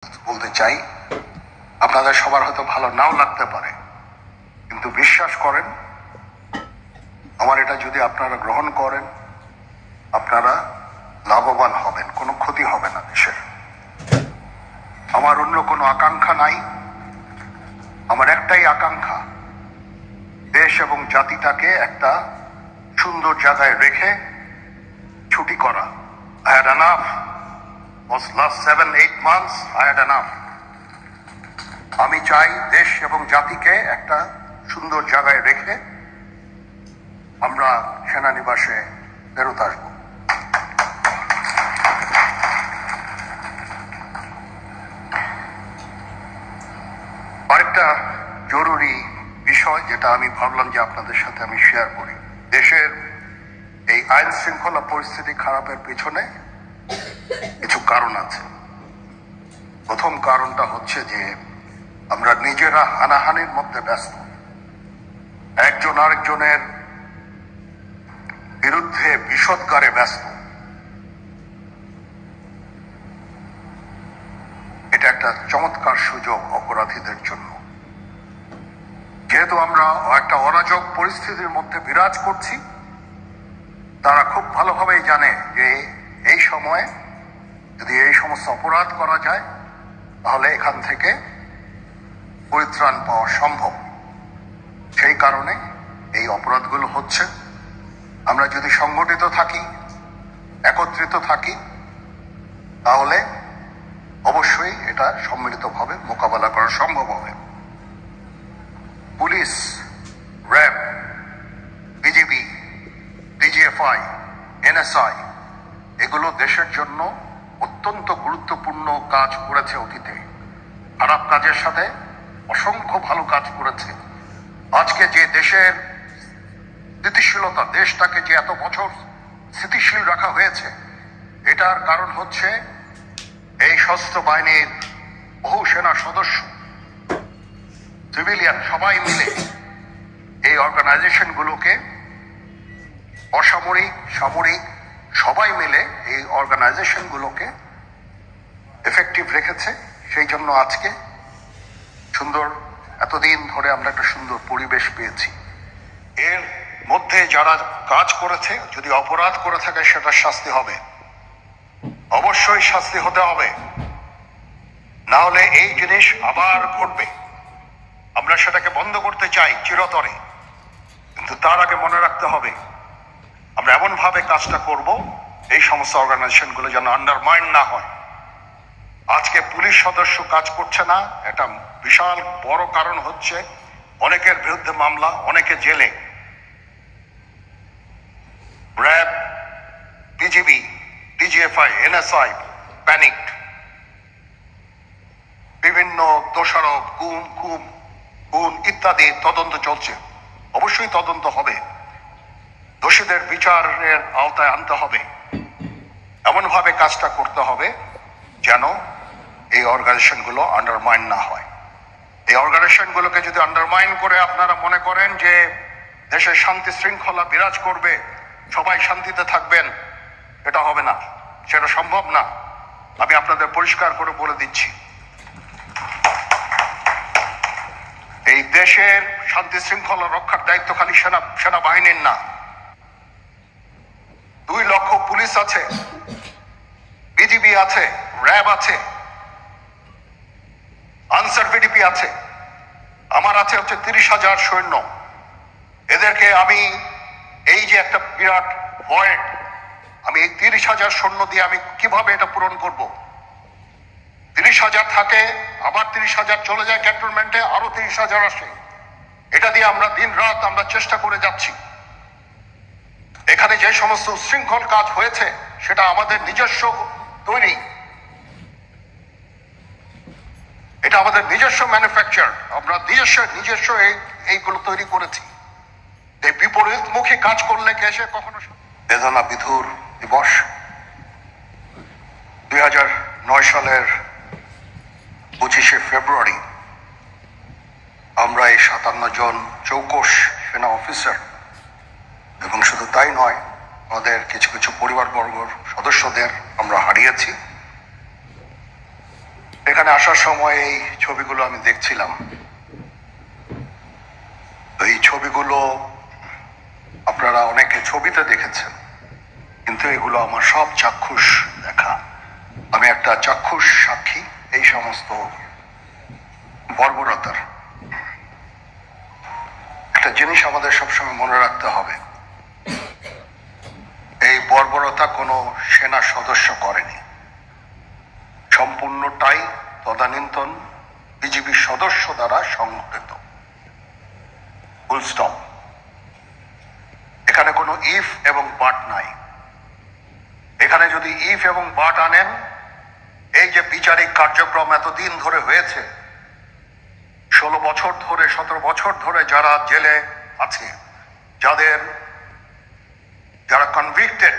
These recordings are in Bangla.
বলতে চাই, আপনাদের সবার হয়তো ভালো নাও লাগতে পারে, কিন্তু বিশ্বাস করেন আমার এটা যদি আপনারা গ্রহণ করেন আপনারা লাভবান হবেন, কোনো ক্ষতি হবে না দেশের। আমার অন্য কোনো আকাঙ্ক্ষা নাই, আমার একটাই আকাঙ্ক্ষা, দেশ এবং জাতিটাকে একটা সুন্দর জায়গায় রেখে ছুটি করা। I had enough. Was last 7-8 months I had enough. আমি চাই দেশ এবং জাতিকে একটা সুন্দর জায়গায় রেখে আমরা সেনানিবাসে ফেরত আসব। আরেকটা জরুরি বিষয় যেটা আমি ভাবলাম যে আপনাদের সাথে আমি শেয়ার করি, দেশের এই আইন শৃঙ্খলা পরিস্থিতি খারাপের পিছনে কিছু কারণ আছে। প্রথম কারণটা হচ্ছে যে আমরা নিজেরা হানাহানির মধ্যে ব্যস্ত, একজন আরেকজনের বিরুদ্ধে বিষোদ্গারে ব্যস্ত। এটা একটা চমৎকার সুযোগ অপরাধীদের জন্য। যেহেতু আমরা একটা অরাজক পরিস্থিতির মধ্যে বিরাজ করছি, তারা খুব ভালোভাবেই জানে যে এই সময়ে যদি এই সমস্ত অপরাধ করা যায় তাহলে এখান থেকে পরিত্রাণ পাওয়া সম্ভব। সেই কারণে এই অপরাধগুলো হচ্ছে। আমরা যদি সংগঠিত থাকি, একত্রিত থাকি, তাহলে অবশ্যই এটা সম্মিলিতভাবে মোকাবেলা করা সম্ভব হবে। Police, RAB, BGB, DGFI, NSI এগুলো দেশের জন্য অত্যন্ত গুরুত্বপূর্ণ কাজ করেছে অতীতে। খারাপ কাজের সাথে অসংখ্য ভালো কাজ করেছে। আজকে যে দেশের স্থিতিশীলতা, দেশটাকে যে এত বছর স্থিতিশীল রাখা হয়েছে, এটার কারণ হচ্ছে এই সশস্ত্র বাহিনীর বহু সেনা সদস্য, সিভিলিয়ান সবাই মিলে এই অর্গানাইজেশনগুলোকে, অসামরিক সামরিক সবাই মিলে এই অর্গানাইজেশনগুলোকে এফেক্টিভ রেখেছে। সেই জন্য আজকে সুন্দর, এতদিন ধরে আমরা একটা সুন্দর পরিবেশ পেয়েছি। এর মধ্যে যারা কাজ করেছে, যদি অপরাধ করে থাকে সেটা শাস্তি হবে, অবশ্যই শাস্তি হতে হবে, না হলে এই জিনিস আবার ঘটবে। আমরা সেটাকে বন্ধ করতে চাই চিরতরে, কিন্তু তার আগে মনে রাখতে হবে আমরা এমন ভাবে কাজটা করব এই সমস্ত অর্গানাইজেশনগুলো যেন আন্ডারমাইন না হয়। আজকে পুলিশ সদস্য কাজ করছে না, এটা বিশাল বড় কারণ হচ্ছে অনেকের বিরুদ্ধে মামলা, অনেকে জেলে। RAB, BGB, DGFI, NSI panicked. বিভিন্ন দোষারোপ, খুন ইত্যাদি তদন্ত চলছে। অবশ্যই তদন্ত হবে, দোষীদের বিচারের আওতায় আনতে হবে। এমন ভাবে কাজটা করতে হবে যেন এই অর্গানাইজেশনগুলো আন্ডারমাইন না হয়। এই অর্গানাইজেশনগুলোকে যদি আন্ডারমাইন করে আপনারা মনে করেন যে দেশের শান্তি শৃঙ্খলা বিরাজ করবে, সবাই শান্তিতে থাকবেন, এটা হবে না, সেটা সম্ভব না। আমি আপনাদের পরিষ্কার করে বলে দিচ্ছি, এই দেশের শান্তি শৃঙ্খলা রক্ষার দায়িত্ব খালি সেনাবাহিনীর না। 2 লক্ষ পুলিশ আছে, বিজিবি আছে, র্যাব আছে, আনসার বিডিপি আছে, আমার আছে হচ্ছে 30,000 সৈন্য। এদেরকে আমি এই যে একটা বিরাট ভয়েড, আমি এই 30,000 সৈন্য দিয়ে আমি কিভাবে এটা পূরণ করব? 30,000 থাকে, আবার 30,000 চলে যায় ক্যান্টনমেন্টে, আরো 30,000 আসে। এটা দিয়ে আমরা দিন রাত আমরা চেষ্টা করে যাচ্ছি। এখানে যে সমস্ত উচ্ছৃঙ্খল কাজ হয়েছে সেটা আমাদের নিজস্ব তৈরি, এটা আমাদের নিজস্ব ম্যানুফ্যাকচার, আমরা নিজস্ব এইগুলো তৈরি করেছি। এই বিপরীতমুখী কাজ করলে কেসে কখনো বেদনা বিধুর দিবস 2009 সালের 25শে ফেব্রুয়ারি আমরা এই 57 জন চৌকস সেনা অফিসার এবং শুধু তাই নয়, আমাদের কিছু কিছু পরিবারবর্গর সদস্যদের আমরা হারিয়েছি। এখানে আসার সময় এই ছবিগুলো আমি দেখছিলাম। এই ছবিগুলো আপনারা অনেকে ছবিতে দেখেছেন, কিন্তু এগুলো আমার সব চাক্ষুষ দেখা। আমি একটা চাক্ষুষ সাক্ষী এই সমস্ত বর্বরতার। একটা জিনিস আমাদের সবসময় মনে রাখতে হবে, এই বর্বরতা কোনো সেনা সদস্য করেনি, সম্পূর্ণটাই তদানীন্তন বিজিবি সদস্য দ্বারা সংঘটিত। Full stop. এখানে কোনো ইফ এবং বাট নাই। এখানে যদি ইফ এবং বাট আনেন, এই যে বিচারিক কার্যক্রম এতদিন ধরে হয়েছে, 16 বছর ধরে 17 বছর ধরে যারা জেলে আছে, যারা কনভিক্টেড,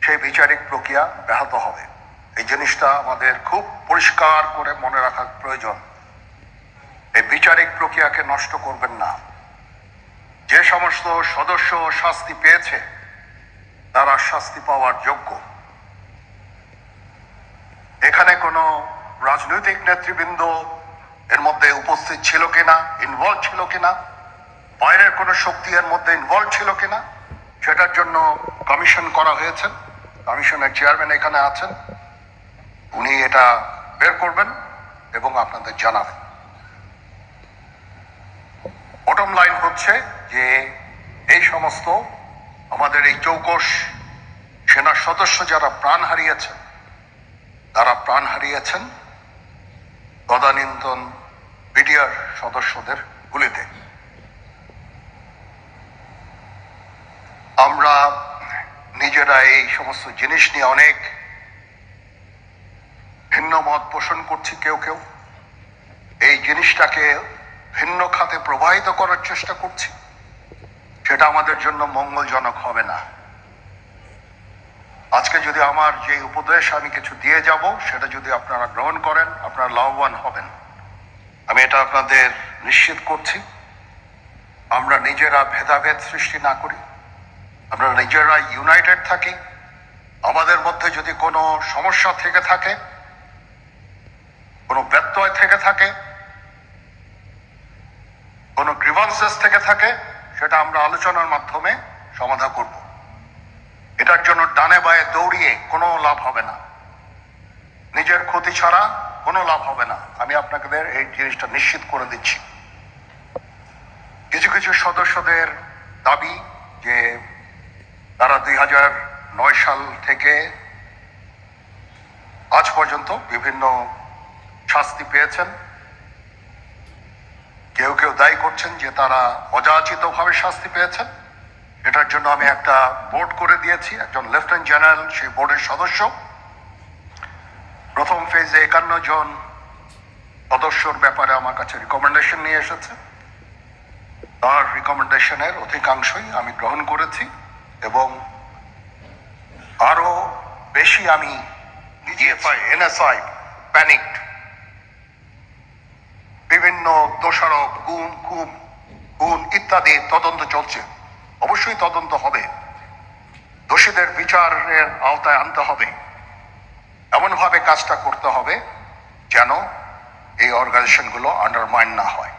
সেই বিচারিক প্রক্রিয়া ব্যাহত হবে। এই জিনিসটা আমাদের খুব পরিষ্কার করে মনে রাখা প্রয়োজন। এই বিচারিক প্রক্রিয়াকে নষ্ট করবেন না। যে সমস্ত সদস্য শাস্তি পেয়েছে তারা শাস্তি পাওয়ার যোগ্য। এখানে কোনো রাজনৈতিক নেতৃবৃন্দ এর মধ্যে উপস্থিত ছিল কিনা, ইনভলভ ছিল কিনা, বাইরের কোনো শক্তি এর মধ্যে ইনভলভ ছিল কিনা, সেটার জন্য কমিশন করা হয়েছে। কমিশনের চেয়ারম্যান এখানে আছেন, উনি এটা বের করবেন এবং আপনাদের জানাবেন। বটম লাইন হচ্ছে যে এই সমস্ত আমাদের এই চৌকস সেনা সদস্য যারা প্রাণ হারিয়েছেন, তারা প্রাণ হারিয়েছেন তদানীন্তন বিডিআর সদস্যদের গুলিতে। আমরা নিজেরা এই সমস্ত জিনিস নিয়ে অনেক ভিন্ন মত পোষণ করছি। কেউ কেউ এই জিনিসটাকে ভিন্ন খাতে প্রবাহিত করার চেষ্টা করছি। সেটা আমাদের জন্য মঙ্গলজনক হবে না। আজকে যদি আমার যে উপদেশ আমি কিছু দিয়ে যাব, সেটা যদি আপনারা গ্রহণ করেন, আপনারা লাভবান হবেন, আমি এটা আপনাদের নিশ্চিত করছি। আমরা নিজেরা ভেদাভেদ সৃষ্টি না করি, আমরা নিজেরা ইউনাইটেড থাকি। আমাদের মধ্যে যদি কোনো সমস্যা থেকে থাকে, কোনো ব্যত্যয় থেকে থাকে, কোনো গ্রিভান্সেস থেকে থাকে, সেটা আমরা আলোচনার মাধ্যমে সমাধান করব। এটার জন্য ডানে বায়ে দৌড়িয়ে কোনো লাভ হবে না, নিজের ক্ষতি ছাড়া কোনো লাভ হবে না। আমি আপনাদের এই জিনিসটা নিশ্চিত করে দিচ্ছি। কিছু কিছু সদস্যদের দাবি যে তারা 2009 সাল থেকে আজ পর্যন্ত বিভিন্ন শাস্তি পেয়েছেন। কেউ কেউ দায়ী করছেন যে তারা অযাচিতভাবে শাস্তি পেয়েছেন। এটার জন্য আমি একটা বোর্ড করে দিয়েছি, একজন লেফটেন্যান্ট জেনারেল সেই বোর্ডের সদস্য। প্রথম ফেজে 51 জন সদস্যর ব্যাপারে আমার কাছে রিকমেন্ডেশন নিয়ে এসেছে। তার রিকমেন্ডেশনের অধিকাংশই আমি গ্রহণ করেছি এবং আরো বেশি আমি ডিজিএফআই, এনএসআই, প্যানিকড, বিভিন্ন দোষারোপ, খুন ইত্যাদি তদন্ত চলছে। অবশ্যই তদন্ত হবে, দোষীদের বিচারের আওতায় আনতে হবে। এমনভাবে কাজটা করতে হবে যেন এই অর্গানাইজেশনগুলো আন্ডারমাইন না হয়।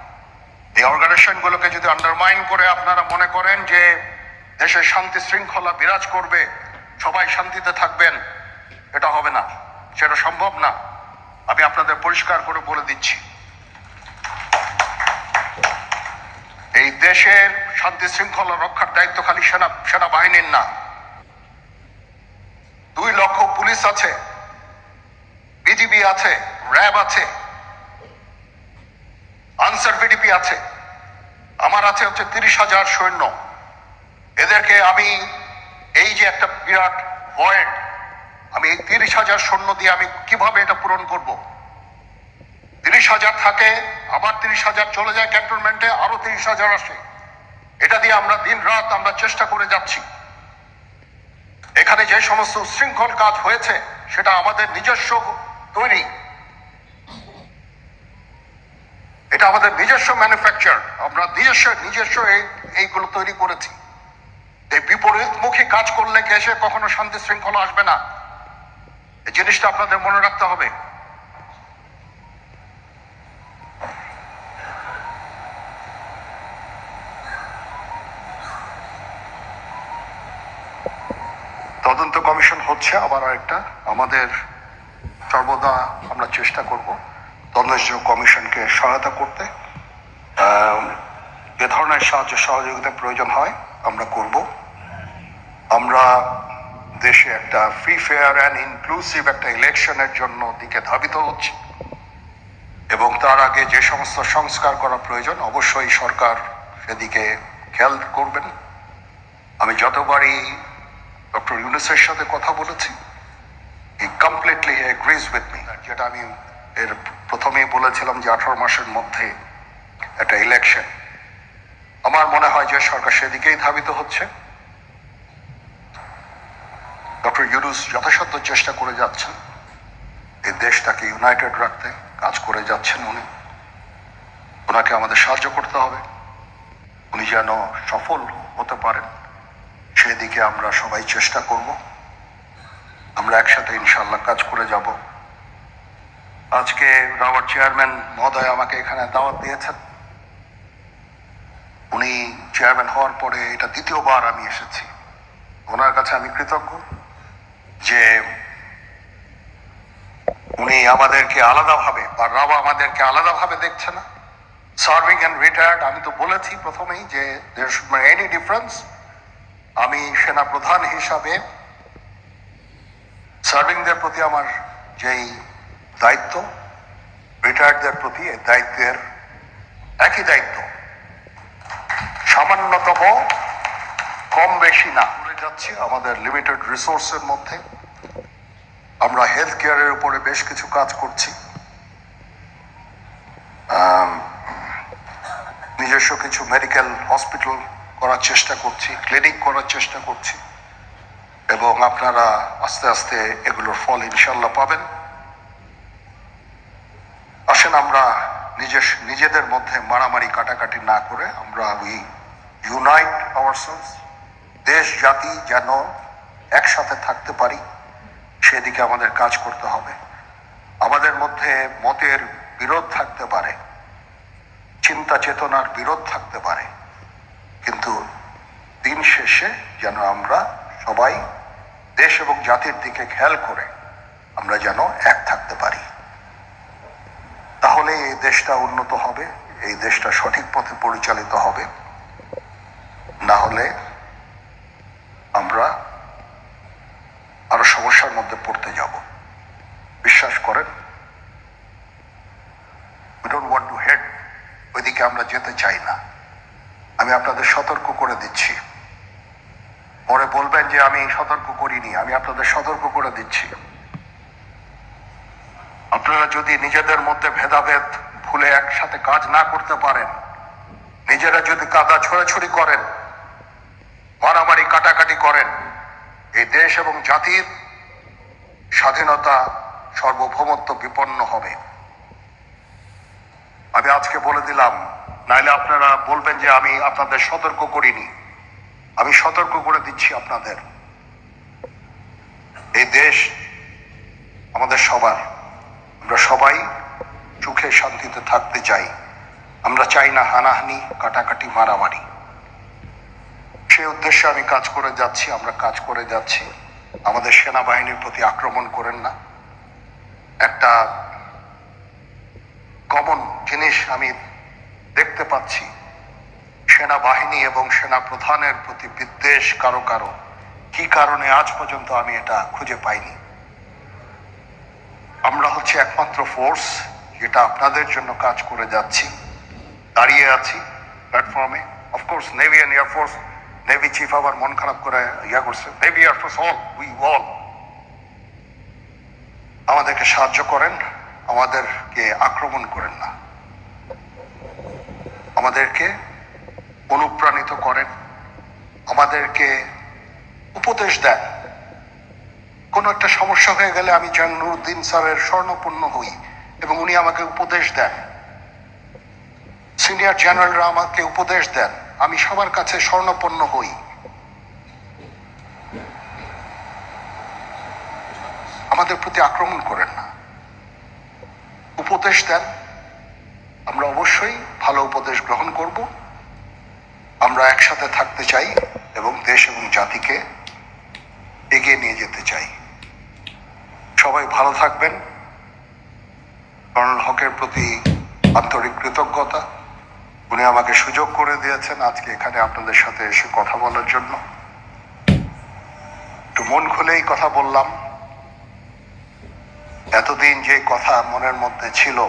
এই অর্গানাইজেশনগুলোকে যদি আন্ডারমাইন করে আপনারা মনে করেন যে দেশে শান্তি শৃঙ্খলা বিরাজ করবে, সবাই শান্তিতে থাকবেন, এটা হবে না, সেটা সম্ভব না। আমি আপনাদের পরিষ্কার করে বলে দিচ্ছি, এই দেশের শান্তি শৃঙ্খলা রক্ষার দায়িত্ব খালি সেনাবাহিনীর না। 2 লক্ষ পুলিশ আছে, বিজিবি আছে, র্যাব আছে, আনসার বিডিপি আছে, আমার আছে হচ্ছে 30,000 সৈন্য। এদেরকে আমি এই যে একটা বিরাট ভয়েড, আমি এই 30,000 সৈন্য দিয়ে আমি কিভাবে এটা পূরণ করব? 30,000 থাকে, আবার 30,000 চলে যায় ক্যান্টনমেন্টে, আরো 30,000 আসে। এটা দিয়ে আমরা দিন রাত আমরা চেষ্টা করে যাচ্ছি। এখানে যে সমস্ত উচ্ছৃঙ্খল কাজ হয়েছে সেটা আমাদের নিজস্ব তৈরি, এটা আমাদের নিজস্ব ম্যানুফ্যাকচার, আমরা নিজস্ব এইগুলো তৈরি করেছি। এই বিপরীতমুখী কাজ করলে দেশে কখনো শান্তি শৃঙ্খলা আসবে না। এই জিনিসটা আপনাদের মনে রাখতে হবে। তদন্ত কমিশন হচ্ছে আবার আরেকটা, আমাদের সর্বদা আমরা চেষ্টা করব তদন্ত কমিশনকে সহায়তা করতে। যে ধরনের সাহায্য সহযোগিতা প্রয়োজন হয় আমরা করব। আমরা দেশে একটা ফ্রি ফেয়ার অ্যান্ড ইনক্লুসিভ একটা ইলেকশনের জন্য দিকে ধাবিত হচ্ছে, এবং তার আগে যে সমস্ত সংস্কার করা প্রয়োজন অবশ্যই সরকার সেদিকে খেয়াল করবেন। আমি যতবারই ডক্টর ইউনূসের সাথে কথা বলেছি, হি কমপ্লিটলি এগ্রিজ উইথ মি, যেটা আমি এর প্রথমেই বলেছিলাম যে 18 মাসের মধ্যে একটা ইলেকশন। আমার মনে হয় যে সরকার সেদিকেই ধাবিত হচ্ছে। ডক্টর ইউনূস যথাসাধ্য চেষ্টা করে যাচ্ছেন এই দেশটাকে ইউনাইটেড রাখতে, কাজ করে যাচ্ছেন উনি। ওনাকে আমাদের সাহায্য করতে হবে, উনি যেন সফল হতে পারেন সেদিকে আমরা সবাই চেষ্টা করব। আমরা একসাথে ইনশাআল্লাহ কাজ করে যাব। আজকে আমার চেয়ারম্যান মহোদয় আমাকে এখানে দাওয়াত দিয়েছেন। উনি চেয়ারম্যান হওয়ার পরে এটা দ্বিতীয়বার আমি এসেছি। ওনার কাছে আমি কৃতজ্ঞ যে উনি আমাদেরকে আলাদাভাবে বা রাবা আমাদেরকে আলাদাভাবে দেখছে না। সার্ভিং অ্যান্ড রিটায়ার্ড, আমি তো বলেছি প্রথমেই যে there should be any difference. আমি সেনা প্রধান হিসাবে সার্ভিংদের প্রতি আমার যেই দায়িত্ব, রিটায়ার্ডদের প্রতি এই দায়িত্বের একই দায়িত্ব, সামান্যতম কম বেশি না করে যাচ্ছি আমাদের লিমিটেড রিসোর্সের মধ্যে। আমরা হেলথ কেয়ারের উপরে বেশ কিছু কাজ করছি, নিজস্ব কিছু মেডিকেল হসপিটাল করার চেষ্টা করছি, ক্লিনিক করার চেষ্টা করছি, এবং আপনারা আস্তে আস্তে এগুলোর ফল ইনশাল্লাহ পাবেন। আসেন আমরা নিজেদের মধ্যে মারামারি কাটাকাটি না করে আমরা ইউনাইট আওয়ারসেলস, দেশ জাতি যেন একসাথে থাকতে পারি সেদিকে আমাদের কাজ করতে হবে। আমাদের মধ্যে মতের বিরোধ থাকতে পারে, চিন্তা চেতনার বিরোধ থাকতে পারে, কিন্তু দিন শেষে যেন আমরা সবাই দেশ এবং জাতির দিকে খেয়াল করে আমরা যেন এক থাকতে পারি। তাহলে এই দেশটা উন্নত হবে, এই দেশটা সঠিক পথে পরিচালিত হবে। না হলে আমরা আরো সমস্যার মধ্যে পড়তে যাব। বিশ্বাস করেন, we don't want to head, ওইদিকে আমরা যেতে চাই না। আমি আপনাদের সতর্ক করে দিচ্ছি, পরে বলবেন যে আমি সতর্ক করিনি, আমি আপনাদের সতর্ক করে দিচ্ছি। আপনারা যদি নিজেদের মধ্যে ভেদাভেদ ভুলে একসাথে কাজ না করতে পারেন, নিজেরা যদি কাদা ছোড়াছুড়ি করেন, মারামারি কাটাকাটি করেন, এই দেশ এবং জাতির স্বাধীনতা সার্বভৌমত্ব বিপন্ন হবে। আমি আজকে বলে দিলাম, নাইলে আপনারা বলবেন যে আমি আপনাদের সতর্ক করিনি। আমি সতর্ক করে দিচ্ছি আপনাদের। এই দেশ আমাদের সবার, আমরা সবাই সুখে শান্তিতে থাকতে চাই। আমরা চাই না হানাহানি, কাটাকাটি, মারামারি। সেই উদ্দেশ্যে আমি কাজ করে যাচ্ছি, আমরা কাজ করে যাচ্ছি। আমাদের সেনাবাহিনীর প্রতি আক্রমণ করেন না। একটা কমন জিনিস আমি দেখতে পাচ্ছি, সেনাবাহিনী এবং সেনা প্রধানের প্রতি বিদ্বেষ কারো কারো, কি কারণে আজ পর্যন্ত আমি এটা খুঁজে পাইনি। আমরা হচ্ছে একমাত্র ফোর্স যেটা আপনাদের জন্য কাজ করে যাচ্ছি, দাঁড়িয়ে আছি প্ল্যাটফর্মে। Of course navy and air force, navy chief আবার মন খারাপ করে করছে, navy air force all, we all আমাদেরকে সাহায্য করেন, আমাদেরকে আক্রমণ করেন না, আমাদেরকে অনুপ্রাণিত করেন, আমাদেরকে উপদেশ দেন। কোনো একটা সমস্যা হয়ে গেলে আমি নুরুদ্দিন স্যারের স্বর্ণপূর্ণ হই এবং উনি আমাকে উপদেশ দেন। সিনিয়র জেনারেলরা আমাকে উপদেশ দেন, আমি সবার কাছে স্বর্ণপূর্ণ হই। আমাদের প্রতি আক্রমণ করেন না, উপদেশ দেন। আমরা অবশ্যই ভালো উপদেশ গ্রহণ করব। আমরা একসাথে থাকতে চাই এবং দেশ এবং জাতিকে এগিয়ে নিয়ে যেতে চাই। সবাই ভালো থাকবেন। কর্নেল হকের প্রতি আন্তরিক কৃতজ্ঞতা। উনি আমাকে সুযোগ করে দিয়েছেন আজকে এখানে আপনাদের সাথে এসে কথা বলার জন্য। একটু মন খুলেই কথা বললাম। এতদিন যে কথা মনের মধ্যে ছিল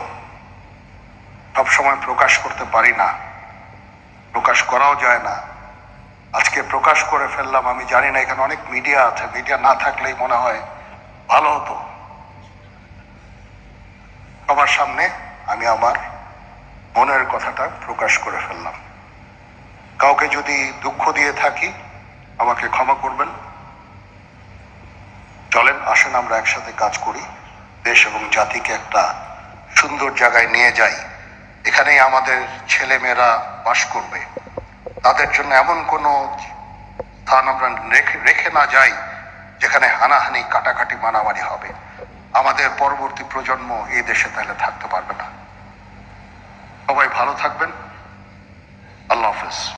সবসময় প্রকাশ করতে পারি না, প্রকাশ করাও যায় না। আজকে প্রকাশ করে ফেললাম। আমি জানি না এখানে অনেক মিডিয়া আছে, মিডিয়া না থাকলেই মনে হয় ভালো হতো। সবার সামনে আমি আমার মনের কথাটা প্রকাশ করে ফেললাম। কাউকে যদি দুঃখ দিয়ে থাকি আমাকে ক্ষমা করবেন। চলেন, আসেন আমরা একসাথে কাজ করি, দেশ এবং জাতিকে একটা সুন্দর জায়গায় নিয়ে যাই। এখানেই আমাদের ছেলে মেয়েরা বাস করবে। তাদের জন্য এমন কোনো স্থান আমরা রেখে না যাই যেখানে হানাহানি, কাটাকাটি, মারামারি হবে। আমাদের পরবর্তী প্রজন্ম এই দেশে তাহলে থাকতে পারবে না। সবাই ভালো থাকবেন। আল্লাহ হাফেজ।